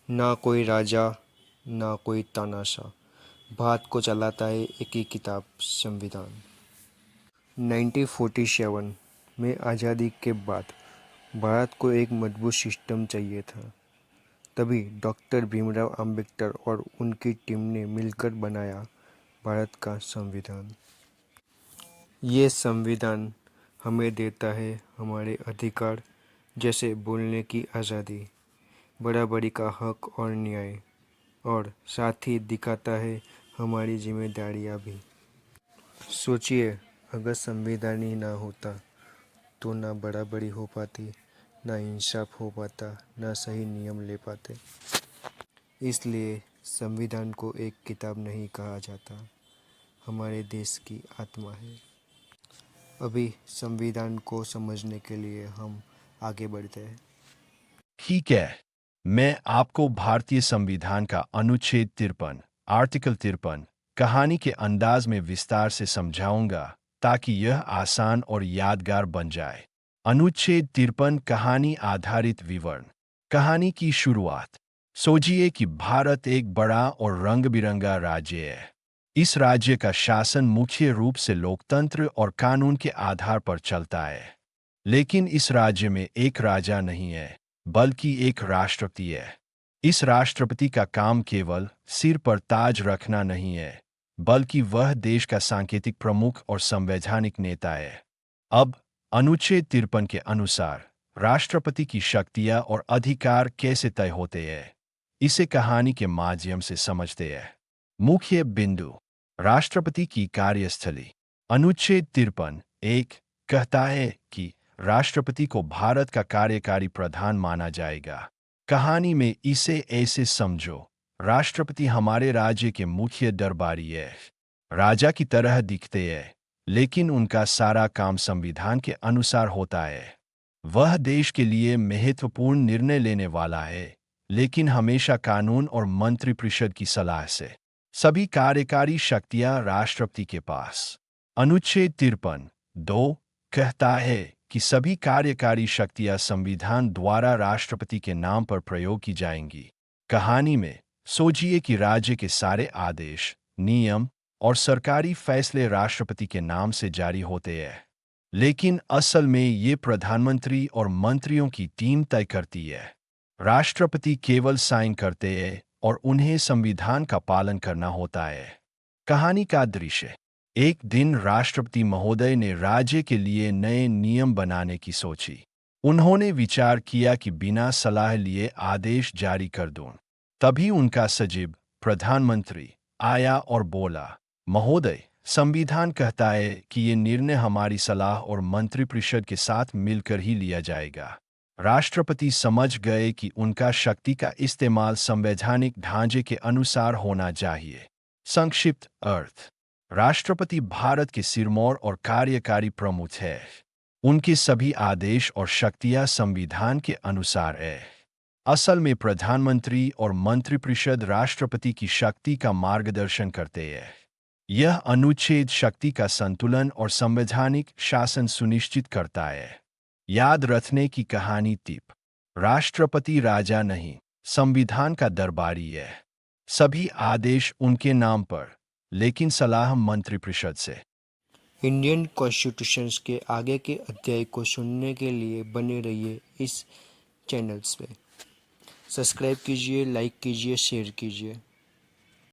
ना कोई राजा ना कोई तानाशाह, भारत को चलाता है एक ही किताब, संविधान। 1947 में आज़ादी के बाद भारत को एक मजबूत सिस्टम चाहिए था। तभी डॉक्टर भीमराव अंबेडकर और उनकी टीम ने मिलकर बनाया भारत का संविधान। ये संविधान हमें देता है हमारे अधिकार, जैसे बोलने की आज़ादी, बराबरी का हक और न्याय, और साथ ही दिखाता है हमारी जिम्मेदारियां भी। सोचिए, अगर संविधान ही ना होता तो ना बराबरी हो पाती, ना इंसाफ हो पाता, ना सही नियम ले पाते। इसलिए संविधान को एक किताब नहीं कहा जाता, हमारे देश की आत्मा है। अभी संविधान को समझने के लिए हम आगे बढ़ते हैं। ठीक है, मैं आपको भारतीय संविधान का अनुच्छेद 53, आर्टिकल 53 कहानी के अंदाज में विस्तार से समझाऊंगा ताकि यह आसान और यादगार बन जाए। अनुच्छेद 53 कहानी आधारित विवरण। कहानी की शुरुआत। सोचिए कि भारत एक बड़ा और रंग बिरंगा राज्य है। इस राज्य का शासन मुख्य रूप से लोकतंत्र और कानून के आधार पर चलता है। लेकिन इस राज्य में एक राजा नहीं है, बल्कि एक राष्ट्रपति है। इस राष्ट्रपति का काम केवल सिर पर ताज रखना नहीं है, बल्कि वह देश का सांकेतिक प्रमुख और संवैधानिक नेता है। अब अनुच्छेद 53 के अनुसार राष्ट्रपति की शक्तियां और अधिकार कैसे तय होते हैं, इसे कहानी के माध्यम से समझते हैं। मुख्य बिंदु। राष्ट्रपति की कार्यस्थली। अनुच्छेद 53 एक कहता है कि राष्ट्रपति को भारत का कार्यकारी प्रधान माना जाएगा। कहानी में इसे ऐसे समझो, राष्ट्रपति हमारे राज्य के मुख्य दरबारी है। राजा की तरह दिखते हैं, लेकिन उनका सारा काम संविधान के अनुसार होता है। वह देश के लिए महत्वपूर्ण निर्णय लेने वाला है, लेकिन हमेशा कानून और मंत्रिपरिषद की सलाह से। सभी कार्यकारी शक्तियां राष्ट्रपति के पास। अनुच्छेद 53 2 कहता है कि सभी कार्यकारी शक्तियां संविधान द्वारा राष्ट्रपति के नाम पर प्रयोग की जाएंगी। कहानी में सोचिए कि राज्य के सारे आदेश, नियम और सरकारी फैसले राष्ट्रपति के नाम से जारी होते हैं। लेकिन असल में ये प्रधानमंत्री और मंत्रियों की टीम तय करती है। राष्ट्रपति केवल साइन करते हैं और उन्हें संविधान का पालन करना होता है। कहानी का दृश्य। एक दिन राष्ट्रपति महोदय ने राज्य के लिए नए नियम बनाने की सोची। उन्होंने विचार किया कि बिना सलाह लिए आदेश जारी कर दूं। तभी उनका सचिव, प्रधानमंत्री, आया और बोला, महोदय, संविधान कहता है कि ये निर्णय हमारी सलाह और मंत्रिपरिषद के साथ मिलकर ही लिया जाएगा। राष्ट्रपति समझ गए कि उनका शक्ति का इस्तेमाल संवैधानिक ढांचे के अनुसार होना चाहिए। संक्षिप्त अर्थ। राष्ट्रपति भारत के सिरमौर और कार्यकारी प्रमुख है। उनके सभी आदेश और शक्तियां संविधान के अनुसार है। असल में प्रधानमंत्री और मंत्रिपरिषद राष्ट्रपति की शक्ति का मार्गदर्शन करते हैं। यह अनुच्छेद शक्ति का संतुलन और संवैधानिक शासन सुनिश्चित करता है। याद रखने की कहानी टिप। राष्ट्रपति राजा नहीं, संविधान का दरबारी है। सभी आदेश उनके नाम पर, लेकिन सलाह मंत्रिपरिषद से। इंडियन कॉन्स्टिट्यूशंस के आगे के अध्याय को सुनने के लिए बने रहिए इस चैनल्स पे। सब्सक्राइब कीजिए, लाइक कीजिए, शेयर कीजिए।